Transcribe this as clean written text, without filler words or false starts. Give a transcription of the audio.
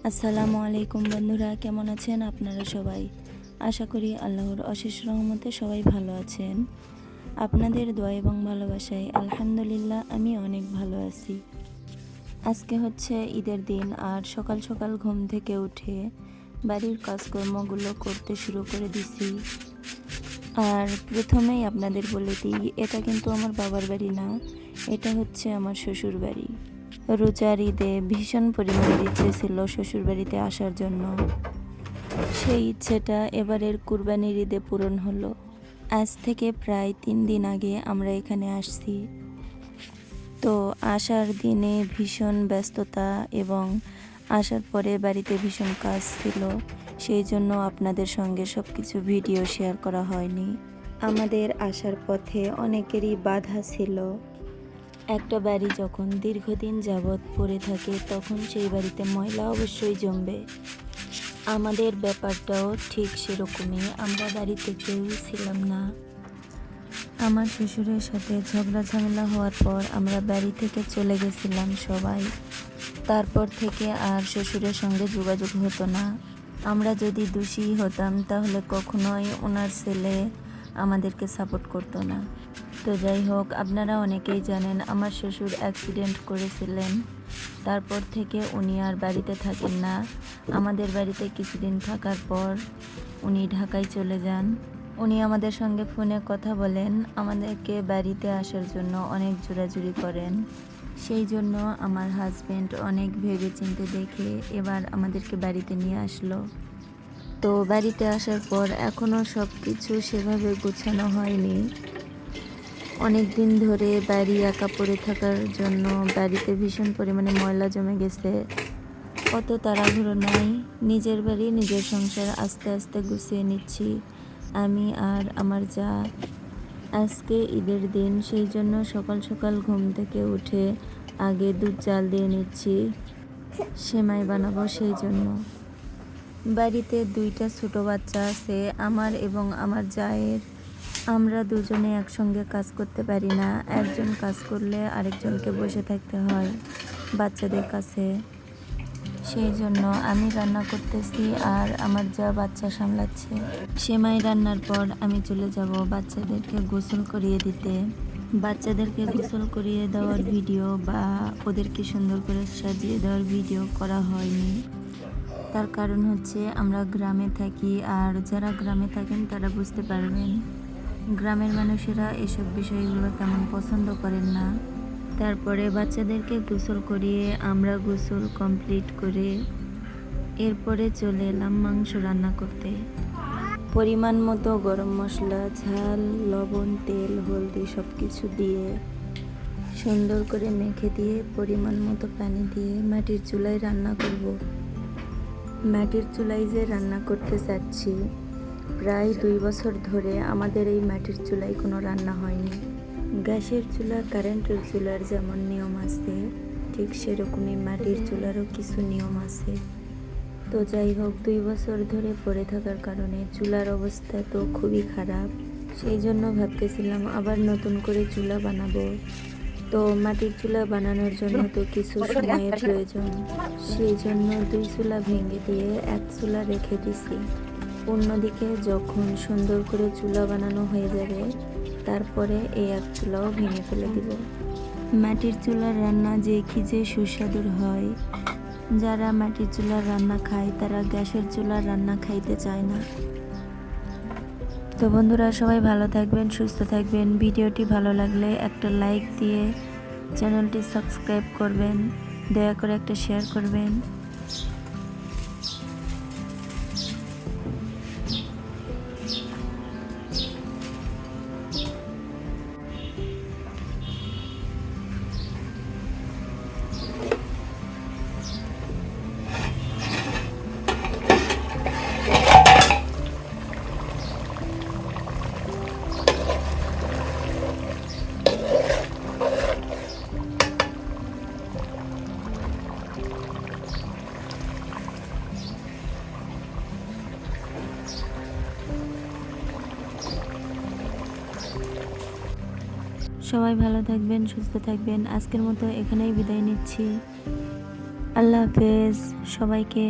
আসসালামু আলাইকুম বন্ধুরা, কেমন আছেন আপনারা সবাই? আশা করি আল্লাহর অশেষ রহমতে সবাই ভালো আছেন। আপনাদের দোয়া এবং ভালোবাসায় আলহামদুলিল্লাহ আমি অনেক ভালো আছি। আজকে হচ্ছে ঈদের দিন, আর সকাল সকাল ঘুম থেকে উঠে বাড়ির কাজকর্মগুলো করতে শুরু করে দিছি। আর প্রথমেই আপনাদের বলে দিই, এটা কিন্তু আমার বাবার বাড়ি না, এটা হচ্ছে আমার শ্বশুর বাড়ি। রোজার ঈদে ভীষণ পরিমাণের ইচ্ছে ছিল শ্বশুর বাড়িতে আসার জন্য। সেই ইচ্ছেটা এবারের কুরবানির ঈদে পূরণ হলো। আজ থেকে প্রায় 3 দিন আগে আমরা এখানে আসছি। তো আসার দিনে ভীষণ ব্যস্ততা এবং আসার পরে বাড়িতে ভীষণ কাজ ছিল, সেই জন্য আপনাদের সঙ্গে সব কিছু ভিডিও শেয়ার করা হয়নি। আমাদের আসার পথে অনেকেরই বাধা ছিল। একটা বাড়ি যখন দীর্ঘদিন যাবৎ পড়ে থাকে তখন সেই বাড়িতে ময়লা অবশ্যই জমবে। আমাদের ব্যাপারটাও ঠিক সেরকমই, আমরা বাড়িতে কেউই ছিলাম না। আমার শ্বশুরের সাথে ঝগড়া ঝামেলা হওয়ার পর আমরা বাড়ি থেকে চলে গেছিলাম সবাই। তারপর থেকে আর শ্বশুরের সঙ্গে যোগাযোগ হতো না। আমরা যদি দোষী হতাম তাহলে কখনোই ওনার ছেলে আমাদেরকে সাপোর্ট করতো না। তো যাই হোক, আপনারা অনেকেই জানেন আমার শ্বশুর অ্যাক্সিডেন্ট করেছিলেন। তারপর থেকে উনি আর বাড়িতে থাকেন না। আমাদের বাড়িতে কিছুদিন থাকার পর উনি ঢাকায় চলে যান। উনি আমাদের সঙ্গে ফোনে কথা বলেন, আমাদেরকে বাড়িতে আসার জন্য অনেক জোরাজুরি করেন। সেই জন্য আমার হাজব্যান্ড অনেক ভেবেচিন্তে দেখে এবার আমাদেরকে বাড়িতে নিয়ে আসলো। তো বাড়িতে আসার পর এখনও সব কিছু সেভাবে গোছানো হয়নি। অনেক দিন ধরে বাড়ি একা পড়ে থাকার জন্য বাড়িতে ভীষণ পরিমাণে ময়লা জমে গেছে। অত তাড়াহুড়ো নাই, নিজের বাড়ি নিজের সংসার আস্তে আস্তে গুছিয়ে নিচ্ছি আমি আর আমার যা। আজকে ঈদের দিন, সেই জন্য সকাল সকাল ঘুম থেকে উঠে আগে দুধ জাল দিয়ে নিচ্ছি, সেমাই বানাবো সেই জন্য। বাড়িতে 2টা ছোটো বাচ্চা আছে আমার এবং আমার জায়ের। আমরা দুজনে একসঙ্গে কাজ করতে পারি না, একজন কাজ করলে আরেকজনকে বসে থাকতে হয় বাচ্চাদের কাছে। সেই জন্য আমি রান্না করতেছি আর আমার যা বাচ্চা সামলাচ্ছে। সেমাই রান্নার পর আমি চলে যাব বাচ্চাদেরকে গোসল করিয়ে দিতে। বাচ্চাদেরকে গোসল করিয়ে দেওয়ার ভিডিও বা ওদেরকে সুন্দর করে সাজিয়ে দেওয়ার ভিডিও করা হয়নি। তার কারণ হচ্ছে আমরা গ্রামে থাকি, আর যারা গ্রামে থাকেন তারা বুঝতে পারবেন। গ্রামের মানুষেরা এসব বিষয়গুলো তেমন পছন্দ করেন না। তারপরে বাচ্চাদেরকে গোসল করিয়ে আমরা গোসল কমপ্লিট করে এরপরে চলে এলাম মাংস রান্না করতে। পরিমাণ মতো গরম মশলা, ঝাল, লবণ, তেল, হলদি সব কিছু দিয়ে সুন্দর করে মেখে দিয়ে পরিমাণ মতো পানি দিয়ে মাটির চুলায় রান্না করব। মাটির চুলায় যে রান্না করতে চাচ্ছি, প্রায় 2 বছর ধরে আমাদের এই মাটির চুলায় কোনো রান্না হয়নি। গ্যাসের চুলা, কারেন্টের চুলার যেমন নিয়ম আছে, ঠিক সেরকমই মাটির চুলারও কিছু নিয়ম আছে। তো যাই হোক, 2 বছর ধরে পড়ে থাকার কারণে চুলার অবস্থা তো খুবই খারাপ। সেই জন্য ভাবতেছিলাম আবার নতুন করে চুলা বানাবো। তো মাটির চুলা বানানোর জন্য তো কিছু সময়ের প্রয়োজন। সেই জন্য 2 চুলা ভেঙে দিয়ে 1 চুলা রেখে দিছি। অন্যদিকে যখন সুন্দর করে চুলা বানানো হয়ে যাবে, তারপরে এই 1 চুলাও ভেঙে ফেলে দিব। মাটির চুলার রান্না যে কি যে সুস্বাদুর হয়, যারা মাটির চুলার রান্না খায় তারা গ্যাসের চুলার রান্না খাইতে চায় না। তো বন্ধুরা, সবাই ভালো থাকবেন, সুস্থ থাকবেন। ভিডিওটি ভালো লাগলে একটা লাইক দিয়ে চ্যানেলটি সাবস্ক্রাইব করবেন, দয়া করে একটা শেয়ার করবেন। সবাই ভালো থাকবেন, সুস্থ থাকবেন। আজকের মতো এখানেই বিদায় নিচ্ছি। আল্লাহ হাফেজ সবাইকে।